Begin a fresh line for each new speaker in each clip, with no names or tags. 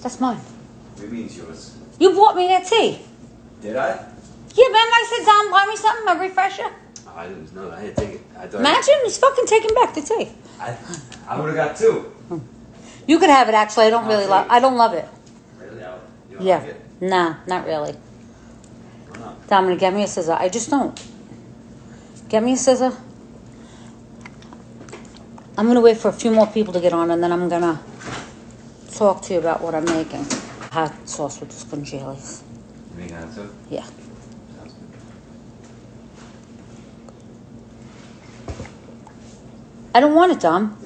That's mine.
What do you mean it's yours?
You bought me that tea.
Did I?
Yeah, man, I said, Dom, buy me something, a refresher.
Oh, I didn't know. I didn't take it. I thought
Imagine, he's fucking taking back the tea.
I would have got two.
You could have it, actually. I don't really love I don't love it.
Really? You don't
Yeah.
like it?
Nah, not really.
Why not?
Dominic, get me a scissor. I just don't. Get me a scissor. I'm going to wait for a few more people to get on, and then I'm going to talk to you about what I'm making. Hot sauce with the scongelis.
You making that too?
Yeah.
Sounds good.
I don't want it, Dom.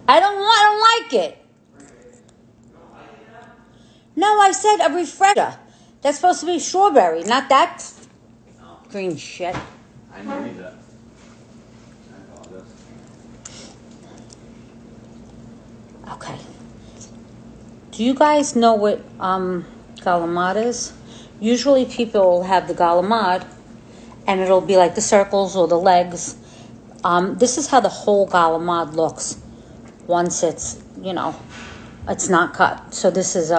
I don't like it. No, I said a refresher. That's supposed to be strawberry, not that green shit.
I didn't read that. I apologize.
Okay. Do you guys know what galamad is? Usually people will have the galamad and it'll be like the circles or the legs. This is how the whole galamad looks once it's, it's not cut. So this is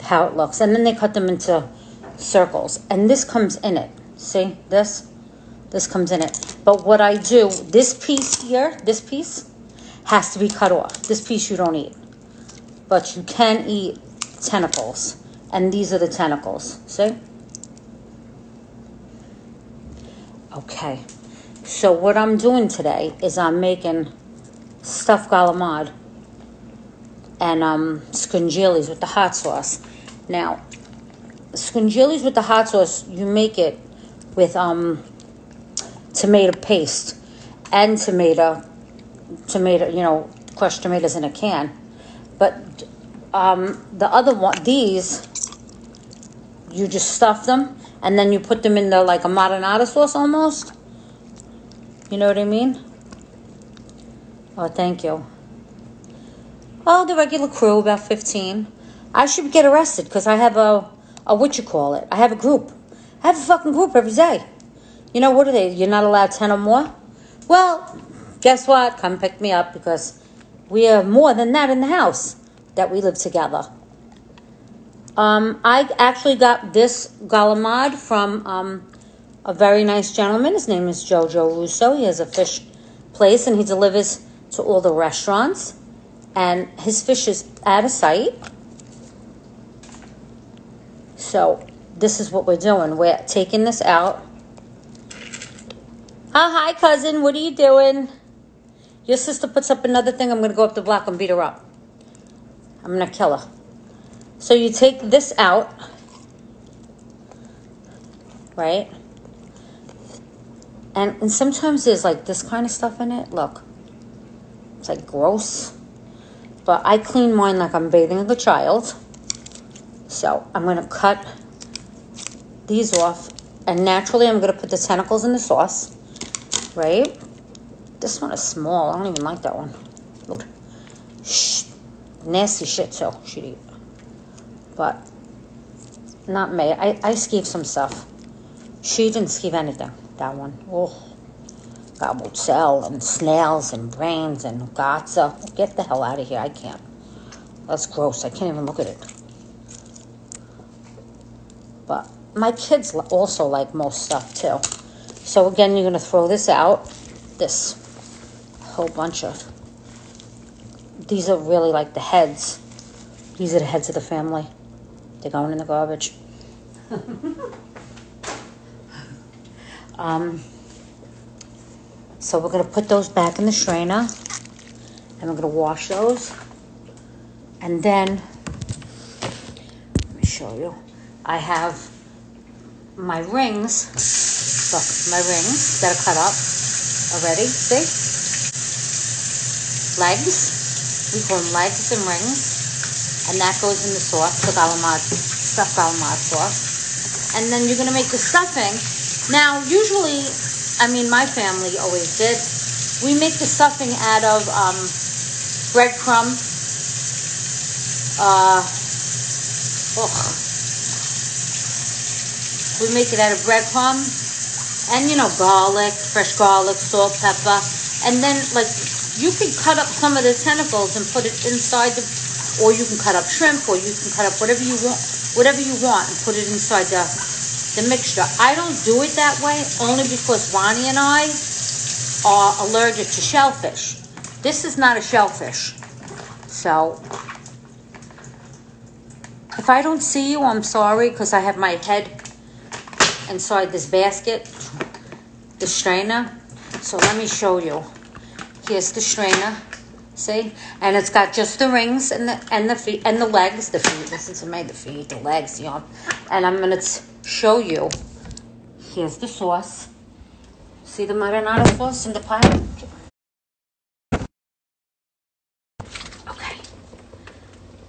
how it looks. And then they cut them into circles. And this comes in it. See? This comes in it. But what I do, this piece here, this piece has to be cut off. This piece you don't eat. But you can eat tentacles. And these are the tentacles. See? Okay. So what I'm doing today is I'm making stuffed galamad and scongelis with the hot sauce. Now, scongelis with the hot sauce, you make it with tomato paste and tomato, crushed tomatoes in a can. But the other one, these, you just stuff them and then you put them in the like a marinara sauce almost. You know what I mean? Oh, thank you. Oh, the regular crew, about 15. I should get arrested because I have a I have a group. I have a fucking group every day. You know, what are they? You're not allowed 10 or more? Well, guess what? Come pick me up because we are more than that in the house that we live together. I actually got this galamad from a very nice gentleman. His name is Jojo Russo. He has a fish place and he delivers to all the restaurants. And his fish is out of sight. So this is what we're doing. We're taking this out. Oh, hi, cousin. What are you doing? Your sister puts up another thing. I'm going to go up the block and beat her up. I'm going to kill her. So you take this out. Right? And sometimes there's like this kind of stuff in it. Look. It's like gross. But I clean mine like I'm bathing like a child. So I'm going to cut these off. And naturally I'm going to put the tentacles in the sauce. Right? This one is small. I don't even like that one. Look. Shh. Nasty shit too. Should eat. But not me. I skeeve some stuff. She didn't skeeve anything. That one. Oh. Got mozzarella and snails and brains and gazza. Get the hell out of here. I can't. That's gross. I can't even look at it. But my kids also like most stuff too. So again, you're going to throw this out. This whole bunch of. These are really like the heads. These are the heads of the family. They're going in the garbage. So we're going to put those back in the strainer. And we're going to wash those. And then, let me show you. I have my rings. Look, my rings that are cut up already. See? Legs. We call them legs and rings. And that goes in the sauce, the galamad, stuffed galamad sauce. And then you're going to make the stuffing. Now, usually, my family always did. We make the stuffing out of breadcrumb. We make it out of breadcrumb. And, garlic, fresh garlic, salt, pepper. And then, you could cut up some of the tentacles and put it inside the or you can cut up shrimp, or you can cut up whatever you want, and put it inside the mixture. I don't do it that way only because Ronnie and I are allergic to shellfish. This is not a shellfish. So if I don't see you, I'm sorry, because I have my head inside this basket, the strainer. So let me show you. Here's the strainer. See? And it's got just the rings and the feet and the legs. The feet. Listen to me. The feet, the legs, And I'm gonna show you. Here's the sauce. See the marinara sauce in the pot? Okay.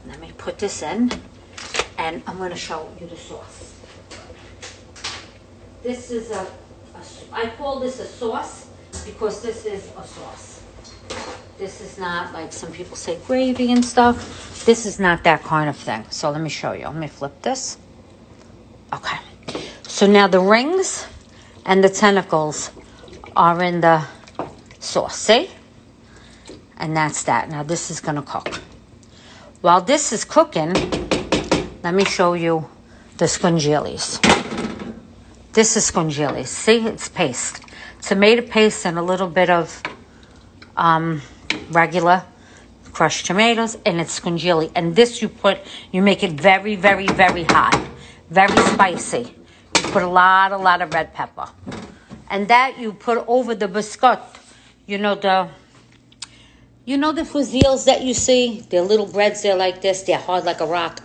Let me put this in, and I'm gonna show you the sauce. This is I call this a sauce because this is a sauce. This is not like some people say gravy and stuff. This is not that kind of thing. So let me show you. Let me flip this. Okay. So now the rings and the tentacles are in the sauce. See? And that's that. Now this is going to cook. While this is cooking, let me show you the scongilis. This is scongilis. See? It's paste. Tomato paste and a little bit of regular crushed tomatoes, and it's scungili. And this you make it very, very, very hot, very spicy. You put a lot of red pepper, and that you put over the biscuit. You know the fusilles that you see. They're little breads. They're like this. They're hard like a rock.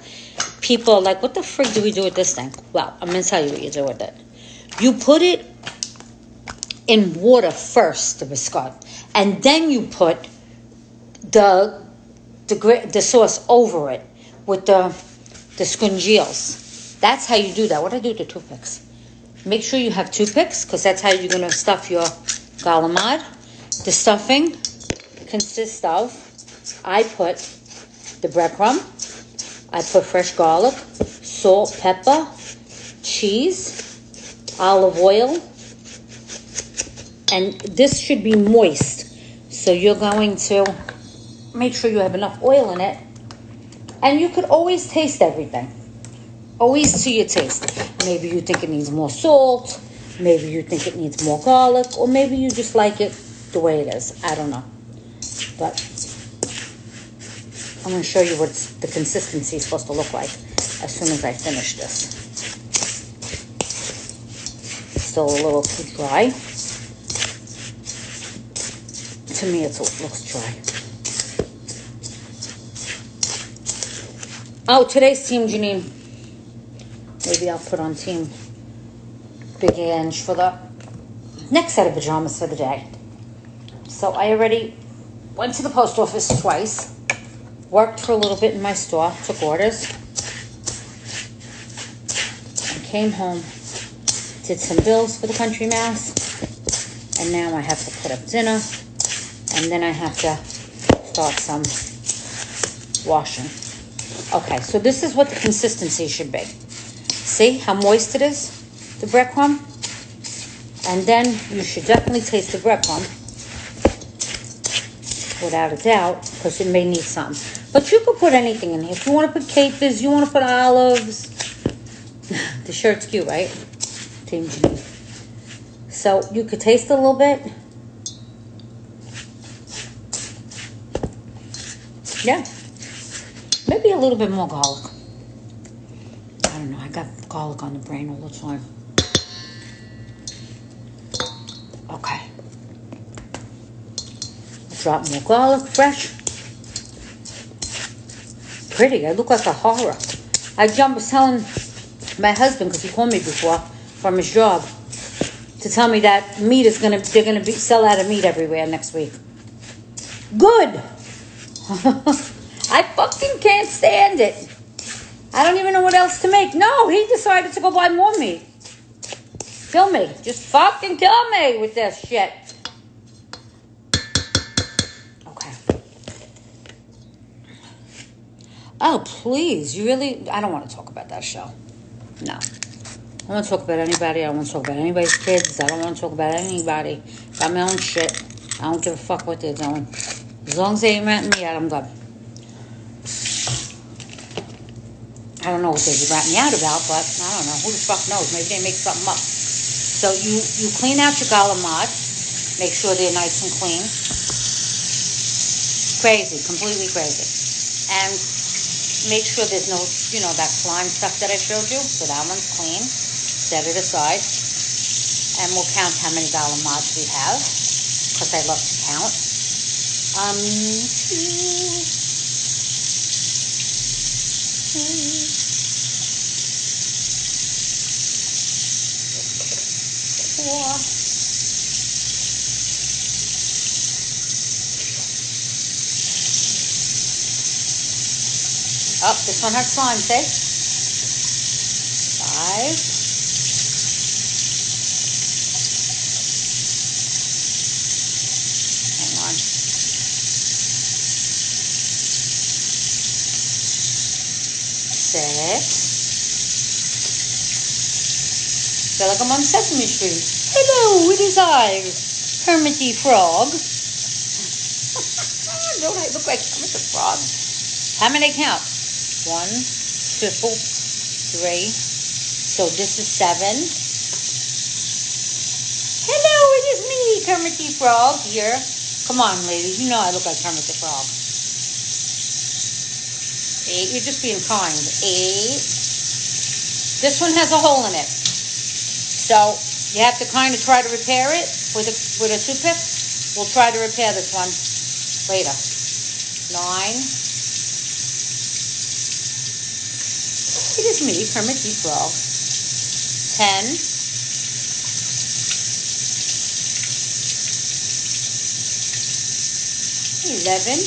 People are like, "What the frick do we do with this thing?" Well, I'm gonna tell you what you do with it. You put it in water first, the biscuit, and then you put the sauce over it with the scungils. That's how you do that. What do I do with the toothpicks? Make sure you have toothpicks, because that's how you're going to stuff your galamad. The stuffing consists of, I put the breadcrumb, I put fresh garlic, salt, pepper, cheese, olive oil, and this should be moist. So you're going to make sure you have enough oil in it. And you could always taste everything. Always to your taste. Maybe you think it needs more salt. Maybe you think it needs more garlic. Or maybe you just like it the way it is. I don't know. But I'm going to show you what the consistency is supposed to look like as soon as I finish this. Still a little too dry. To me, it looks dry. Oh, today's Team Janine. Maybe I'll put on Team Big Ange for the next set of pajamas for the day. So I already went to the post office twice, worked for a little bit in my store, took orders, and came home, did some bills for the country mouse, and now I have to put up dinner, and then I have to start some washing. Okay, so this is what the consistency should be. See how moist it is, the breadcrumb? And then you should definitely taste the breadcrumb, without a doubt, because it may need some. But you could put anything in here. If you want to put capers, you want to put olives. The shirt's cute, right? Team Janine. So you could taste it a little bit. Yeah. Maybe a little bit more garlic. I don't know. I got garlic on the brain all the time. Okay. Drop more garlic, fresh. Pretty. I look like a horror. I was telling my husband, because he called me before from his job, to tell me that meat is they're gonna sell out of meat everywhere next week. Good. I fucking can't stand it. I don't even know what else to make. No, he decided to go buy more meat. Kill me. Just fucking kill me with this shit. Okay. Oh, please. You really... I don't want to talk about that show. No. I don't want to talk about anybody. I don't want to talk about anybody's kids. I don't want to talk about anybody. Got my own shit. I don't give a fuck what they're doing. As long as they ain't renting me out, I'm good. I don't know what they rat me out about, but I don't know. Who the fuck knows? Maybe they make something up. So you clean out your galamad. Make sure they're nice and clean. Crazy, completely crazy. And make sure there's no, that slime stuff that I showed you. So that one's clean. Set it aside. And we'll count how many galamads we have, because I love to count. 4. Oh, this one has slime, see? 5. Hang on. 6. Feel like I'm on Sesame Street. Hello, it is I, Kermit the Frog. Don't I look like Kermit the Frog? How many count? 1, 2, 3. So this is 7. Hello, it is me, Kermit the Frog here. Come on, ladies. You know I look like Kermit the Frog. 8. You're just being kind. 8. This one has a hole in it. So you have to kind of try to repair it with a toothpick. We'll try to repair this one later. 9. It is me, Kermit the Frog. 10. 11.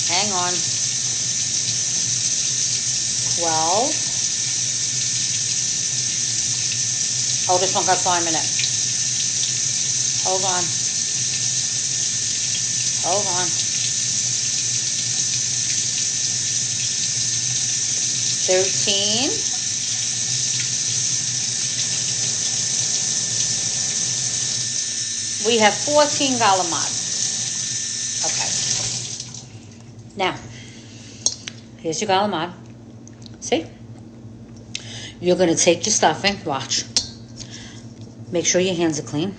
Hang on. 12. Oh, this one got slime in it. Hold on. Hold on. 13. We have 14 galamads. Okay. Now, here's your galamad. See? You're going to take your stuffing. Watch. Make sure your hands are clean.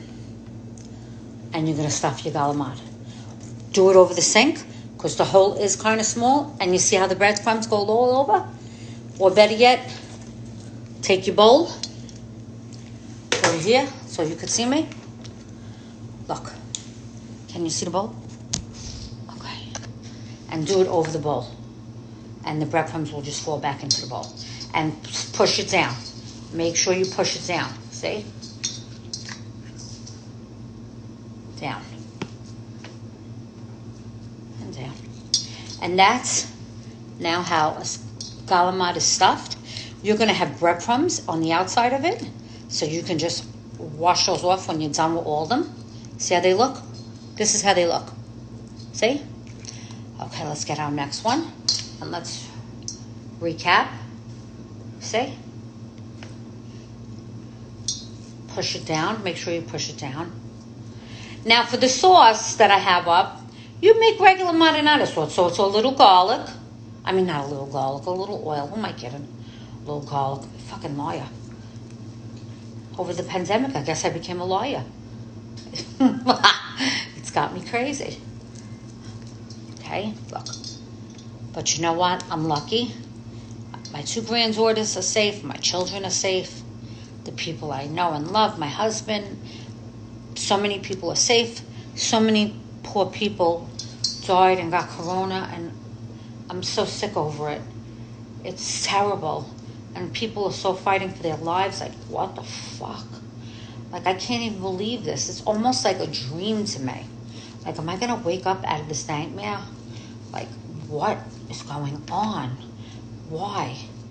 And you're going to stuff your galamad. Do it over the sink, because the hole is kind of small. And you see how the breadcrumbs go all over? Or better yet, take your bowl over here so you could see me. Look. Can you see the bowl? Okay. And do it over the bowl. And the breadcrumbs will just fall back into the bowl. And push it down. Make sure you push it down. See? Down. And down. And that's now how a galamad is stuffed. You're going to have breadcrumbs on the outside of it. So you can just wash those off when you're done with all of them. See how they look? This is how they look. See? Okay, let's get our next one. And let's recap. See? Push it down. Make sure you push it down. Now for the sauce that I have up, you make regular marinara sauce. So it's a little garlic. I mean, not a little garlic, a little oil. Who am I kidding? A little garlic. Fucking liar. Over the pandemic, I guess I became a liar. It's got me crazy. Okay, look. But you know what? I'm lucky. My 2 granddaughters are safe. My children are safe. The people I know and love, my husband. So many people are safe. So many poor people died and got corona. And I'm so sick over it. It's terrible. And people are so fighting for their lives. Like, what the fuck? Like, I can't even believe this. It's almost like a dream to me. Like, am I going to wake up out of this nightmare? Like, what is going on? Why?